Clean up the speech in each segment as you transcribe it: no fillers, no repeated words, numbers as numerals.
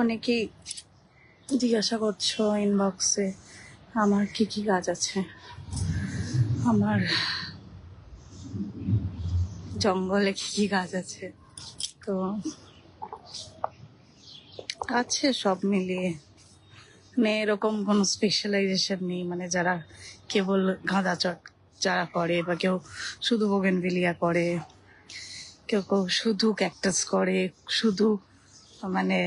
অনেকেই জিজ্ঞাসা করছো ইনবক্সে আমার কি কি কাজ আছে। আমার জঙ্গলে কি কি কাজ আছে, তো আছে সব মিলিয়ে। মানে এরকম কোনো স্পেশালাইজেশন নেই, মানে যারা কেবল গাঁদা চারা করে, বা কেউ শুধু বোগেনভিলিয়া করে, কেউ কেউ শুধু ক্যাকটাস করে, শুধু মানে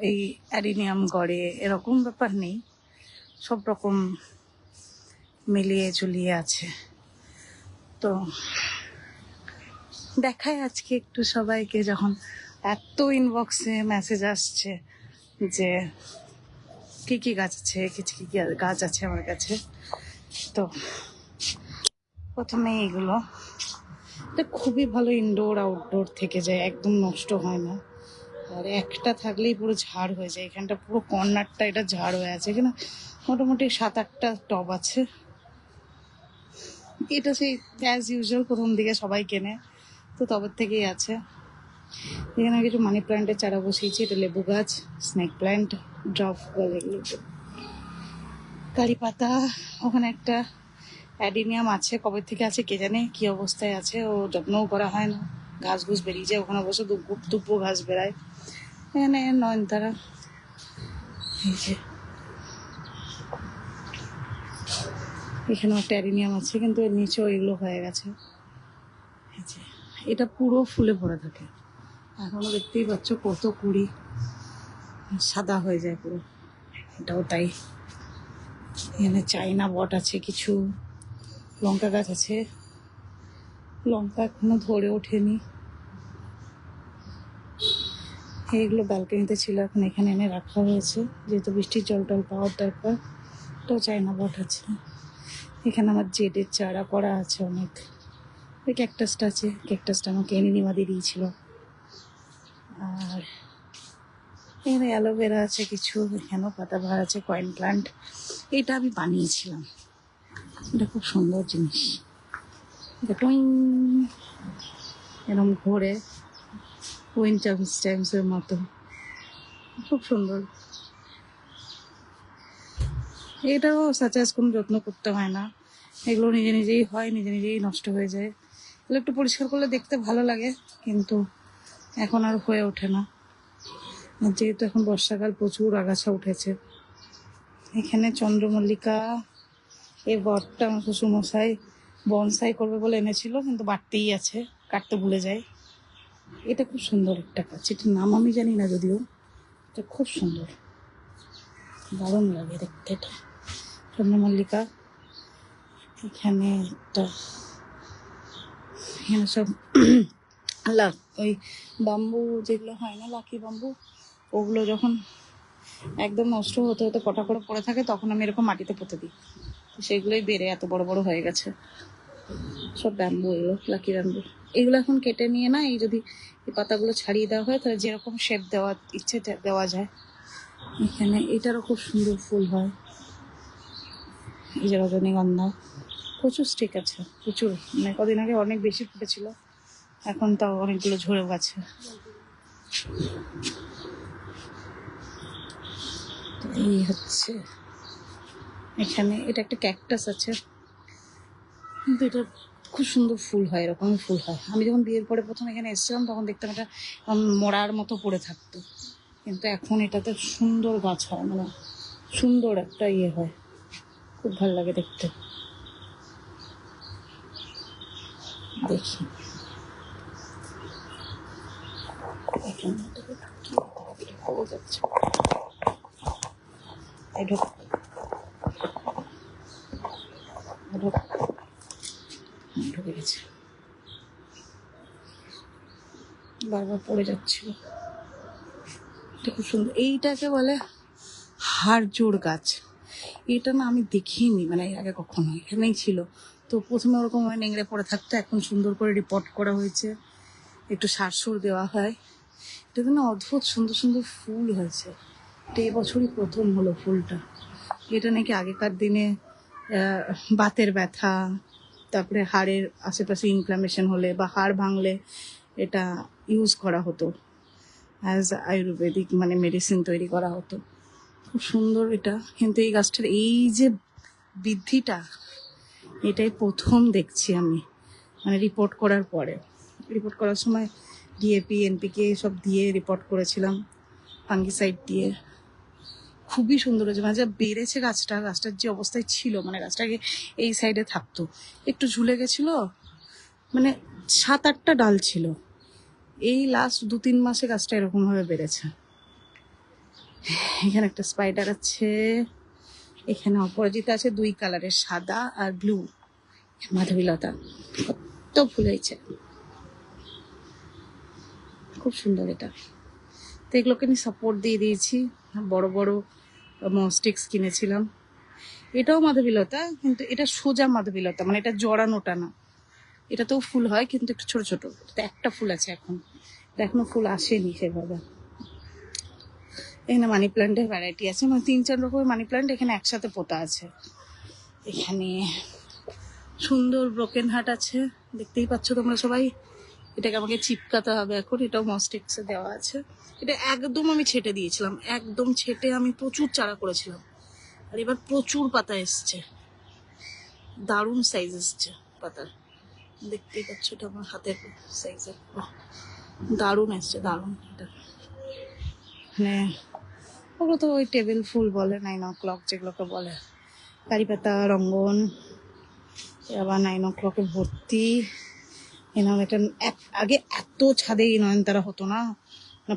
এই অ্যাডিনিয়াম করে, এরকম ব্যাপার নেই। সব রকম মিলিয়ে ঝুলিয়ে আছে। তো দেখায় আজকে একটু সবাইকে, যখন এত ইনবক্সে মেসেজ আসছে যে কি কি গাছ আছে, কিছু কি কি গাছ আছে আমার কাছে। তো প্রথমে এইগুলো, এটা খুবই ভালো, ইনডোর আউটডোর থেকে যায়, একদম নষ্ট হয় না। আর একটা থাকলেই পুরো ঝাড় হয়ে যায়। এখানটা পুরো কর্নারটা এটা ঝাড় হয়ে আছে। এখানে মোটামুটি 7-8টা টব আছে। এটা সেই অ্যাজ ইউজুয়াল প্রথম দিকে সবাই কেনে, তো তবের থেকেই আছে। এখানে কিছু মানি প্ল্যান্টের চারা বসিয়েছি। এটা লেবু গাছ, স্নেক প্ল্যান্ট, ড্রপ বলে এগুলো, কারি পাতা। ওখানে একটা অ্যাডিনিয়াম আছে, কবে থেকে আছে কে জানে, কি অবস্থায় আছে, ও যত্নও করা হয় না, ঘাস ঘুষ বেরিয়ে যায় ওখানে, অবশ্য দুব্বো ঘাস বেড়ায়। এখানে নয়নতারা, এই যে এখানেও একটা অ্যাডিনিয়াম আছে, কিন্তু এর নিচেও এগুলো হয়ে গেছে। এই যে এটা পুরো ফুলে ভরে থাকে, এখনো দেখতেই পাচ্ছ কত কুড়ি, সাদা হয়ে যায় পুরো। এটাও তাই। এখানে চাইনা বট আছে কিছু, লঙ্কা গাছ আছে, লঙ্কা এখনো ধরে ওঠেনি। এইগুলো ব্যালকনিতে ছিল, এখন এখানে এনে রাখা হয়েছে, যেহেতু বৃষ্টির জল টল পাওয়ার দরকার। এটাও চাইনা বট আছে। এখানে আমার জেডের চারা করা আছে অনেক। ওই ক্যাকটাসটা আছে, ক্যাকটাসটা আমাকে এনিমা দিয়ে দিয়েছিল। আর এখানে অ্যালোভেরা আছে কিছু, এখানেও পাতাবাহার আছে, কয়েন প্লান্ট। এটা আমি বানিয়েছিলাম, এটা খুব সুন্দর জিনিস। দেখুন এরকম ঘোরে, উইন্ড টাইমসের মতো, খুব সুন্দর। এটাও সাচাস কোনো যত্ন করতে হয় না, এগুলো নিজে নিজেই হয়, নিজে নিজেই নষ্ট হয়ে যায়। এগুলো একটু পরিষ্কার করলে দেখতে ভালো লাগে, কিন্তু এখন আর হয়ে ওঠে না, যেহেতু এখন বর্ষাকাল, প্রচুর আগাছা উঠেছে। এখানে চন্দ্রমল্লিকা, এই বটটা আমার শ্বশুরমশাই বনসাই করবে বলে এনেছিল, কিন্তু বাড়তেই আছে, কাটতে ভুলে যায়। এটা খুব সুন্দর একটা গাছ, এটার নাম আমি জানি না যদিও, এটা খুব সুন্দর, দারুণ লাগে দেখতে এটা, চন্দ্রমল্লিকা। এখানে একটা, এখানে সব ওই বাম্বু যেগুলো হয় না, লাকি বাম্বু, ওগুলো যখন একদম নষ্ট হতে হতে কটা করে পড়ে থাকে, তখন আমি এরকম মাটিতে পুঁতে দিই, সেগুলোই বেড়ে এত বড় বড় হয়ে গেছে। সব ব্যাম্বু, এগুলো লাকি ব্যাম্বু। এগুলো এখন কেটে নিয়ে না, এই যদি এই পাতাগুলো ছাড়িয়ে দেওয়া হয়, তাহলে যেরকম শেপ দেওয়া ইচ্ছে দেওয়া যায়। এখানে এটারও খুব সুন্দর ফুল হয়, এই যে রজনীগন্ধা, প্রচুর স্টিক আছে, প্রচুর। মানে কদিন আগে অনেক বেশি ফুটেছিল, এখন তাও অনেকগুলো ঝরে গেছে। এই হচ্ছে এখানে, এটা একটা ক্যাকটাস আছে, কিন্তু এটা খুব সুন্দর ফুল হয়, এরকমই ফুল হয়। আমি যখন বিয়ের পরে প্রথম এখানে এসেছিলাম, তখন দেখতাম এটা মরার মতো পড়ে থাকতো, কিন্তু এখন এটাতে সুন্দর গাছ হয়, মানে সুন্দর একটা ইয়ে হয়, খুব ভালো লাগে দেখতে। দেখি যাচ্ছে, ঢুকে গেছে, বারবার পড়ে যাচ্ছিল। এটা খুব সুন্দর, এইটাকে বলে হাড়জোড় গাছ। এটা না আমি দেখিনি, মানে আগে কখনো, এখানেই ছিল। তো প্রথমে ওরকম নেংড়ে পড়ে থাকতো, এখন সুন্দর করে রিপোর্ট করা হয়েছে, একটু সার সুর দেওয়া হয়, এটাতে না অদ্ভুত সুন্দর সুন্দর ফুল হয়েছে। এটা এবছরই প্রথম হলো ফুলটা। এটা নাকি আগেকার দিনে বাতের ব্যথা, তারপরে হাড়ের আশেপাশে ইনফ্লামেশন হলে বা হাড় ভাঙলে এটা ইউজ করা হতো, অ্যাজ আয়ুর্বেদিক মানে মেডিসিন তৈরি করা হতো। খুব সুন্দর এটা। কিন্তু এই গাছটার এই যে বৃদ্ধিটা, এটাই প্রথম দেখছি আমি, মানে রিপোর্ট করার পরে। রিপোর্ট করার সময় ডিএপি এনপিকে সব দিয়ে রিপোর্ট করেছিলাম, ফাঙ্গিসাইড দিয়ে। খুবই সুন্দর হয়েছে, মানে যা বেড়েছে গাছটার যে অবস্থায় ছিল, মানে গাছটাকে এই সাইডে থাকতো, একটু ঝুলে গেছিল, মানে 7-8টা ডাল ছিল। এই লাস্ট 2-3 মাসে গাছটা এরকম ভাবে বেড়েছে। এখানে একটা স্পাইডার আছে, এখানে অপরাজিতা আছে 2 কালারের, সাদা আর ব্লু। মাধবীলতা কত ফুল হয়েছে, খুব সুন্দর এটা। তো এগুলোকে আমি সাপোর্ট দিয়ে দিয়েছি। বড় বড় মস্টিক্স কিনেছিলাম। এটাও মাধবীলতা, কিন্তু এটা সোজা মাধবীলতা, মানে এটা জড়ানোটা না। এটাতেও ফুল হয় কিন্তু একটু ছোট ছোট। তো একটা ফুল আছে এখন, এখনো ফুল আসেনি সেভাবে। এখানে মানি প্ল্যান্টের ভ্যারাইটি আছে, মানে 3-4 রকমের মানি প্ল্যান্ট এখানে একসাথে পোতা আছে। এখানে সুন্দর ব্রোকেন হার্ট আছে, দেখতেই পাচ্ছ তোমরা সবাই। এটাকে আমাকে চিপকাতে হবে এখন। এটাও মস্টিক্সে দেওয়া আছে। এটা একদম আমি ছেটে দিয়েছিলাম, একদম ছেটে আমি প্রচুর চারা করেছিলাম। আর এবার প্রচুর পাতা এসছে, দারুণ সাইজ এসছে পাতার। দেখতেই পাচ্ছ, এটা আমার হাতের সাইজের, দারুণ এসছে, দারুণ। এটা মানে ওগুলো তো ওই টেবিল ফুল বলে, 9 o'clock যেগুলোকে বলে, কারি পাতা, রঙ্গন। আবার 9 o'clock ভর্তি। এনাম এটা আগে এত ছাদে এই নয়নতারা হতো না,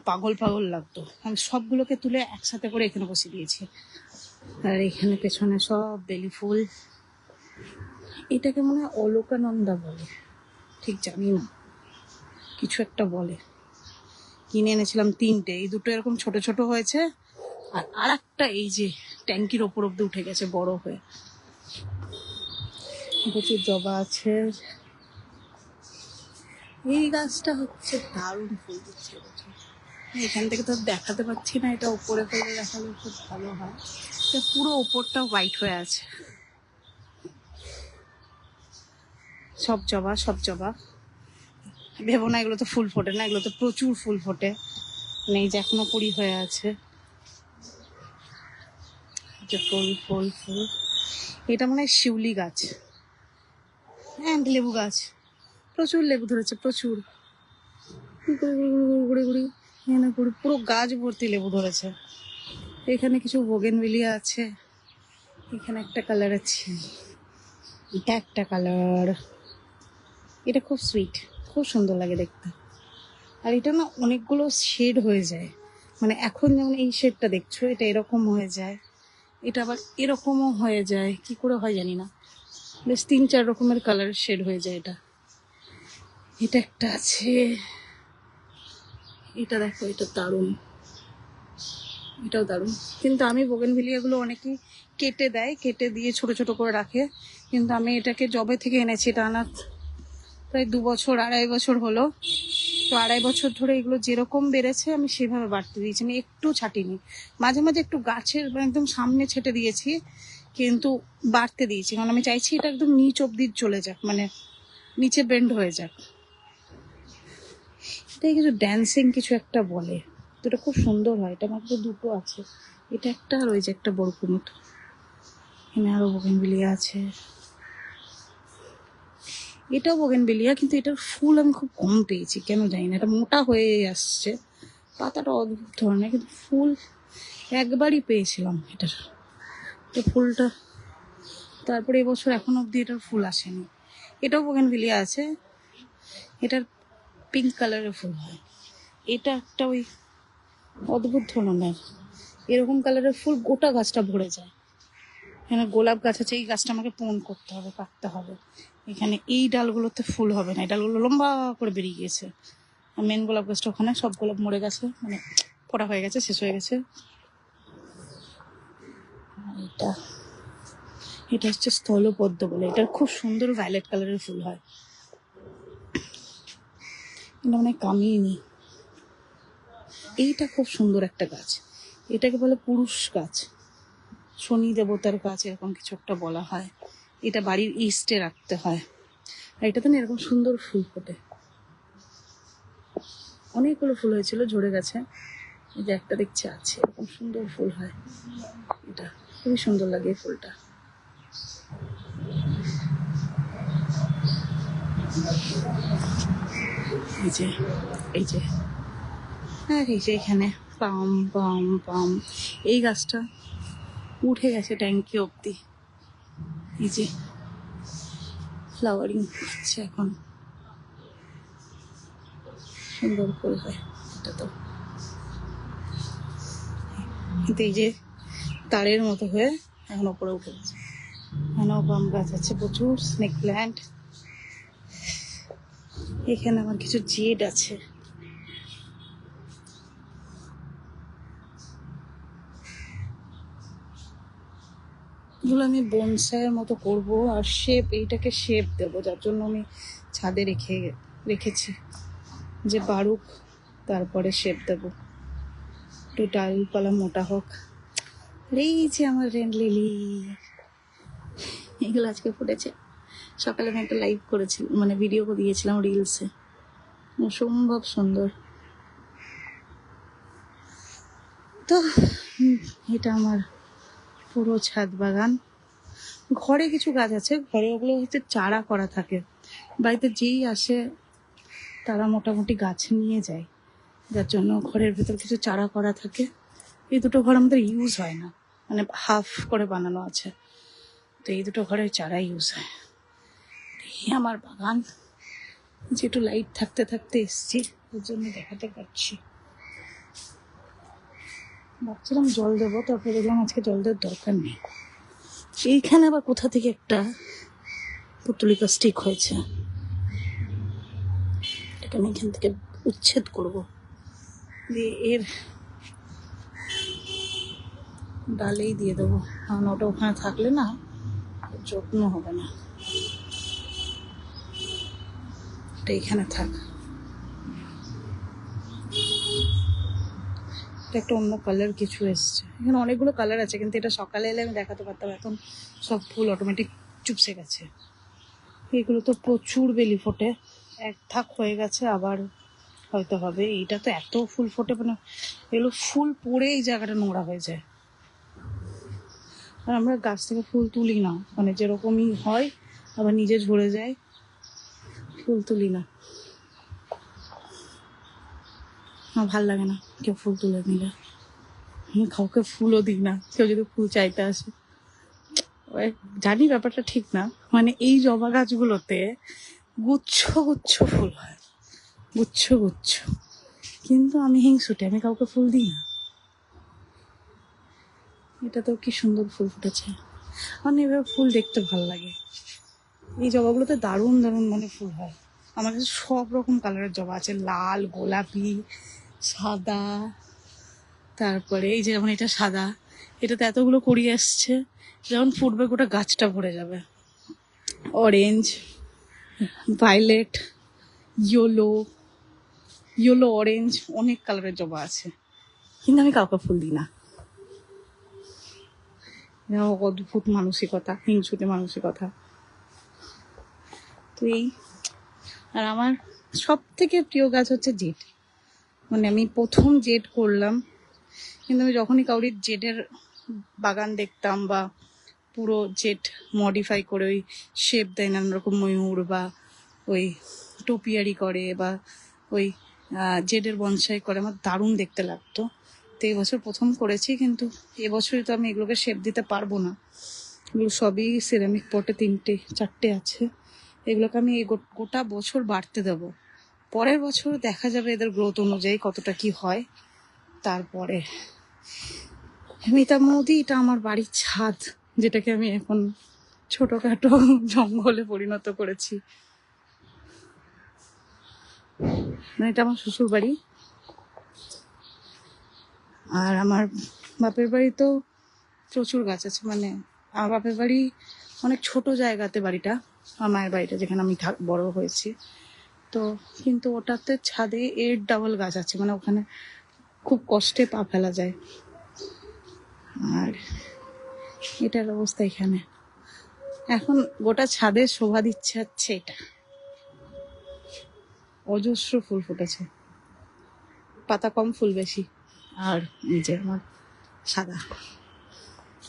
পাগল পাগল লাগতো। আমি সবগুলোকে তুলে একসাথে করে এখানে বসিয়ে দিয়েছি। আর এখানে পেছনে সব বেলি ফুল। এটাকে মনে হয় অলোকানন্দা বলে, ঠিক জানি না, কিছু একটা বলে। কিনে এনেছিলাম 3টে, এই 2টো এরকম ছোট ছোট হয়েছে, আর একটা এই যে ট্যাঙ্কির ওপর অব্দি উঠে গেছে বড় হয়ে। প্রচুর জবা আছে। এই গাছটা হচ্ছে দারুণ ফুল দিচ্ছে এবছর। এখান থেকে তো দেখাতে পাচ্ছি না, এটা উপরে ফেলে দেখালে খুব ভালো হয়। এটা পুরো ওপরটা হোয়াইট হয়ে আছে। সব জবা, সব জবা। ভেবো না এগুলো তো ফুল ফোটে না, এগুলো তো প্রচুর ফুল ফোটে। মানে এই যে এখনো কুড়ি হয়ে আছে, ফুল ফুল ফুল। এটা মনে হয় শিউলি গাছ, হ্যাঁ লেবু গাছ। প্রচুর লেবু ধরেছে, প্রচুর। ঘুরে ঘুরি এখানে পুরো গাছ ভর্তি লেবু ধরেছে। এখানে কিছু বোগেনভিলিয়া আছে। এখানে একটা কালার আছে, এটা একটা কালার। এটা খুব সুইট, খুব সুন্দর লাগে দেখতে। আর এটা না অনেকগুলো শেড হয়ে যায়, মানে এখন যেমন এই শেডটা দেখছো, এটা এরকম হয়ে যায়, এটা আবার এরকমও হয়ে যায়। কি করে হয় জানি না, বেশ 3-4 রকমের কালারের শেড হয়ে যায় এটা। এটা একটা আছে, এটা দেখো, এটা দারুণ, এটাও দারুণ। কিন্তু আমি বোগেনভিলিয়াগুলো অনেকেই কেটে দেয়, কেটে দিয়ে ছোট ছোট করে রাখে, কিন্তু আমি এটাকে জবে থেকে এনেছি, এটা আনা প্রায় 2 বছর 2.5 বছর হলো। তো 2.5 বছর ধরে এগুলো যেরকম বেড়েছে আমি সেভাবে বাড়তে দিয়েছি, আমি একটু ছাটিনি। মাঝে মাঝে একটু গাছের একদম সামনে ছেটে দিয়েছি, কিন্তু বাড়তে দিয়েছি, কারণ আমি চাইছি এটা একদম নিচ অব্দি চলে যাক, মানে নিচে বেন্ড হয়ে যাক। এটাই কিছু ড্যান্সিং কিছু একটা বলে, তো এটা খুব সুন্দর হয়। এটা মাত্র 2টো আছে, এটা একটা আর ওই যে একটা বড় কুমুদ। এখানে আরো বোগেনভিলিয়া আছে, এটাও বোগেনভিলিয়া, কিন্তু এটার ফুল আমি খুব কম পেয়েছি, কেন জানি না। এটা মোটা হয়ে আসছে, পাতাটা অদ্ভুত ধরনের, কিন্তু ফুল একবারই পেয়েছিলাম এটার, এটা ফুলটা। তারপরে এবছর এখন অব্দি এটার ফুল আসেনি। এটাও বোগেনভিলিয়া আছে, এটার পিঙ্ক কালারের ফুল হয়। এটা একটা ওই অদ্ভুত ধরনের এরকম কালারের ফুল, গোটা গাছটা ভরে যায়। এখানে গোলাপ গাছ আছে, এই গাছটা আমাকে পোন করতে হবে, কাটতে হবে। এখানে এই ডালগুলোতে ফুল হবে না, এই ডালগুলো লম্বা করে বেরিয়ে গিয়েছে। আর মেন গোলাপ গাছটা ওখানে, সব গোলাপ মরে গেছে, মানে ফোটা হয়ে গেছে, শেষ হয়ে গেছে। এটা এটা হচ্ছে স্থলপদ্ম বলে, এটার খুব সুন্দর ভায়োলেট কালারের ফুল হয়। এটা মানে কামিয়ে নি, এইটা খুব সুন্দর একটা গাছ, এটাকে বলে পুরুষ গাছ, শনি দেবতার গাছ এরকম কিছু একটা বলা হয়। এটা বাড়ির ইস্টে রাখতে হয়। আর এটাতে না এরকম সুন্দর ফুল ফোটে, অনেকগুলো ফুল হয়েছিল, ঝরে গেছে। এই যে একটা দেখছি আছে, এরকম সুন্দর ফুল হয়। এটা খুবই সুন্দর লাগে এই ফুলটা। এই যে এই যে হ্যাঁ, এই যে এখানে পাম পাম পাম, এই গাছটা উঠে গেছে ট্যাঙ্কি অব্দি। এই যে ফ্লাওয়ারিং হচ্ছে এখন, সুন্দর ফুল হয় এটা তো। কিন্তু এই যে তারের মতো হয়ে এখন ওপরে উঠে গেছে। এখানেও পাম গাছ আছে প্রচুর, স্নেক প্ল্যান্ট। এখানে আমার কিছু জেড আছে। এগুলো আমি বনসাইয়ের মতো করব, আর শেপ, এইটাকে শেপ দেবো, যার জন্য আমি ছাদে রেখেছি যে বাড়ুক, তারপরে শেপ দেবো, একটু ডালপালা মোটা হোক। আর এই যে আমার রেন লিলি, এগুলো আজকে ফুটেছে। সকালে আমি একটা লাইভ করেছিলাম, মানে ভিডিও দিয়েছিলাম রিলসে, অসম্ভব সুন্দর। তো এটা আমার পুরো ছাদ বাগান। ঘরে কিছু গাছ আছে, ঘরে ওগুলো হচ্ছে চারা করা থাকে, বাড়িতে যেই আসে তারা মোটামুটি গাছ নিয়ে যায়, যার জন্য ঘরের ভেতর কিছু চারা করা থাকে। এই দুটো ঘর আমাদের ইউজ হয় না, মানে হাফ করে বানানো আছে, তো এই দুটো ঘরের চারা ইউজ হয়। এই আমার বাগান, যেটু লাইট থাকতে থাকতে এসছি, ওর জন্য দেখাতে পারছি। ভাবছিলাম জল দেবো, তারপরে দেখলাম আজকে জল দেওয়ার দরকার নেই। এইখানে আবার কোথা থেকে একটা পুতুলিকা স্টিক হয়েছে, এটা আমি এখান থেকে উচ্ছেদ করব, দিয়ে এর ডালেই দিয়ে দেবো, কারণ ওটা ওখানে থাকলে না যত্ন হবে না। এটা এখানে থাক। এটা একটা অন্য কালার কিছু এসছে, এখানে অনেকগুলো কালার আছে, কিন্তু এটা সকালে এলে আমি দেখাতে পারতাম, এখন সব ফুল অটোমেটিক চুপসে গেছে। এগুলো তো প্রচুর বেলি ফোটে, এক থাক হয়ে গেছে, আবার হয়তো হবে। এইটা তো এত ফুল ফোটে, মানে এগুলো ফুল পড়ে এই জায়গাটা নোংরা হয়ে যায়। আর আমরা গাছ থেকে ফুল তুলি না, মানে যেরকমই হয় আবার নিজে ঝরে যায়, ফুল তুলি না। আমার ভাল লাগে না কেউ ফুল তুলে নিলে, আমি কাউকে ফুলও দিই না, কেউ যদি ফুল চাইতে আসে। জানি ব্যাপারটা ঠিক না, মানে এই জবা গাছগুলোতে গুচ্ছ গুচ্ছ ফুল হয়, গুচ্ছ গুচ্ছ, কিন্তু আমি হিংসুটে, আমি কাউকে ফুল দিই না। এটা তো কি সুন্দর ফুল ফুটেছে, মানে এভাবে ফুল দেখতে ভালো লাগে। এই জবাগুলোতে দারুণ দারুণ মানে ফুল হয়। আমার কাছে সব রকম কালারের জবা আছে, লাল, গোলাপি, সাদা, তারপরে এই যে যেমন এটা সাদা, এটাতে এতগুলো কড়ি আসছে, যখন ফুটবে গোটা গাছটা ভরে যাবে। অরেঞ্জ, ভায়োলেট, ইয়েলো অরেঞ্জ, অনেক কালারের জবা আছে, কিন্তু আমি কাউকে ফুল দিই না। অদ্ভুত মানসিকতা, হিংসুটে মানসিকতা। তো এই, আর আমার সব থেকে প্রিয় গাছ হচ্ছে জেড, মানে আমি প্রথম জেড করলাম, কিন্তু আমি যখনই কাউরির জেডের বাগান দেখতাম, বা পুরো জেড মডিফাই করে ওই শেপ দেয় নানান রকম ময়ূর, বা ওই টোপিয়ারি করে, বা ওই জেডের বনসাই করে, আমার দারুণ দেখতে লাগতো। তো এবছর প্রথম করেছি, কিন্তু এবছরই তো আমি এগুলোকে শেপ দিতে পারবো না, এগুলো সবই সিরামিক পটে 3-4টে আছে, এগুলোকে আমি এই গোটা বছর বাড়তে দেবো, পরের বছর দেখা যাবে এদের গ্রোথ অনুযায়ী কতটা কি হয়। তারপরে মিতা মোদি, এটা আমার বাড়ির ছাদ, যেটাকে আমি এখন ছোটখাটো জঙ্গলে পরিণত করেছি। মানে এটা আমার শ্বশুর বাড়ি, আর আমার বাপের বাড়ি তো প্রচুর গাছ আছে, মানে আমার বাপের বাড়ি অনেক ছোট জায়গাতে বাড়িটা, আমার মায়ের বাড়িটা যেখানে আমি বড় হয়েছি, তো কিন্তু ওটাতে ছাদে 8 ডাবল গাছ আছে, মানে ওখানে খুব কষ্টে পা ফেলা যায়। আর এটার অবস্থা এখানে এখন গোটা ছাদে শোভা দিচ্ছে হচ্ছে এটা, অজস্র ফুল ফুটেছে, পাতা কম ফুল বেশি। আর এই যে আমার সাদা,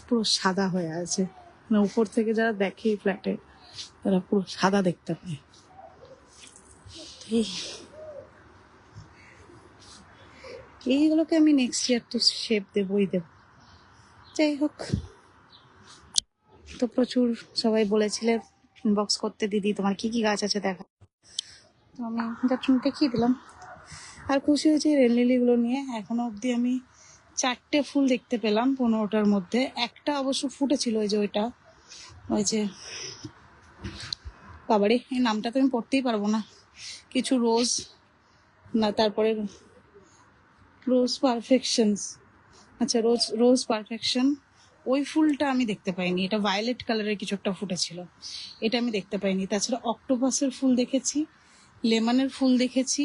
পুরো সাদা হয়ে আছে, মানে উপর থেকে যারা দেখে ফ্ল্যাটে তারা পুরো সাদা দেখতে পায়। এইগুলোকে আমি নেক্সট ইয়ার তো শেপ দেবই দেব। যাই হোক, তো প্রচুর সবাই বলেছিলে ইনবক্স করতে, দিদি তোমার কি কি গাছ আছে দেখা। তো আমি জাস্ট দেখিয়ে দিলাম। আর খুশি হয়েছি রেন লিলিগুলো নিয়ে। এখনো অবধি আমি 4টে ফুল দেখতে পেলাম 15টার মধ্যে। একটা অবশ্য ফুটেছিল, ওই যে ওইটা, ওই যে বাবারে এই নামটা তো আমি পড়তেই পারবো না, কিছু রোজ না, তারপরে রোজ পারফেকশনস, আচ্ছা রোজ পারফেকশন, ওই ফুলটা আমি দেখতে পাইনি। এটা ভায়োলেট কালারের কিছু একটা ফুটেছিল, এটা আমি দেখতে পাইনি। তাছাড়া অক্টোপাসের ফুল দেখেছি, লেমনের ফুল দেখেছি,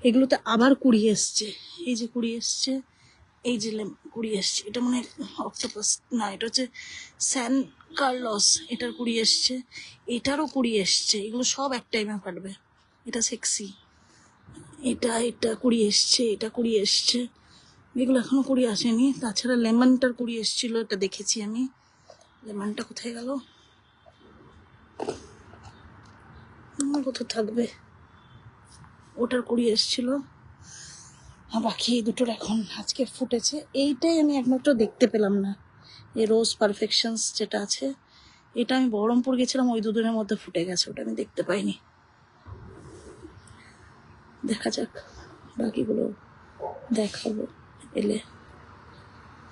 এগুলোতে আবার কুড়ি এসছে, এই যে কুড়ি এসছে, এই যে কুড়ি এসছে, এটা মনে হয় অক্টোপাস না, এটা হচ্ছে স্যান কার্লস, এটার কুড়ি এসছে, এটারও কুড়ি এসছে। এগুলো সব এক টাইমে ফাটবে। এটা সেক্সি, এটা কুড়ি এসছে, এটা কুড়ি এসছে, এগুলো এখনো কুড়ি আসেনি। তাছাড়া লেমনটার কুড়ি এসছিল, এটা দেখেছি আমি। লেমনটা কোথায় গেল, কোথায় থাকবে, ওটার কুড়ি এসছিল। আর বাকি এই দুটোর এখন আজকে ফুটেছে। এইটাই আমি একমাত্র দেখতে পেলাম না, এই রোজ পারফেকশনস যেটা আছে, এটা আমি বহরমপুর গেছিলাম, ওই দুদিনের মধ্যে ফুটে গেছে, ওটা আমি দেখতে পাইনি। দেখা যাক, বাকিগুলো দেখাবো এলে,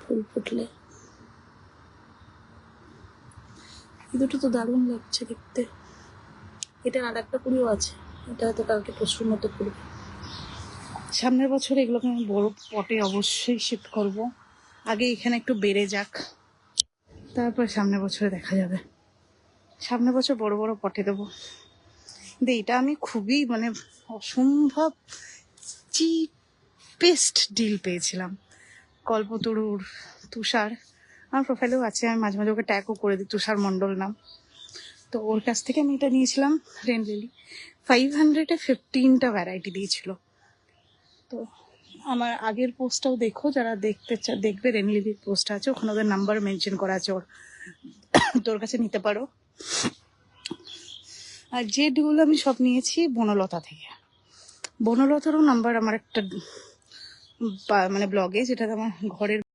ফুল ফুটলে। এই দুটো তো দারুণ লাগছে দেখতে। এটা আর একটা কুড়িও আছে, এটা হয়তো কালকে পরশুর মতো ফুটবে। সামনের বছর এগুলোকে আমি বড় পটে অবশ্যই শিফট করব। আগে এখানে একটু বেড়ে যাক, তারপর সামনের বছরে দেখা যাবে। সামনের বছর বড় বড় পটে দেবো। এটা আমি খুবই মানে অসম্ভব চিপেস্ট ডিল পেয়েছিলাম। কল্পতরুর তুষার আমার প্রোফাইলেও আছে, আমি মাঝে মাঝে ওকে ট্যাগও করে দিই, তুষার মণ্ডল নাম। তো ওর কাছ থেকে আমি এটা নিয়েছিলাম রেন লিলি, 500-এ 15টা ভ্যারাইটি দিয়েছিল। তো আমার আগের পোস্টটাও দেখো, যারা দেখবে রেন লিলির পোস্ট আছে, ওখানে ওদের নাম্বার মেনশন করা আছে, ওর তোর কাছে নিতে পারো। আর যেগুলো আমি সব নিয়েছি বনলতা থেকে, বনলতারও নাম্বার আমার একটা মানে ব্লগে, যেটা আমার ঘরের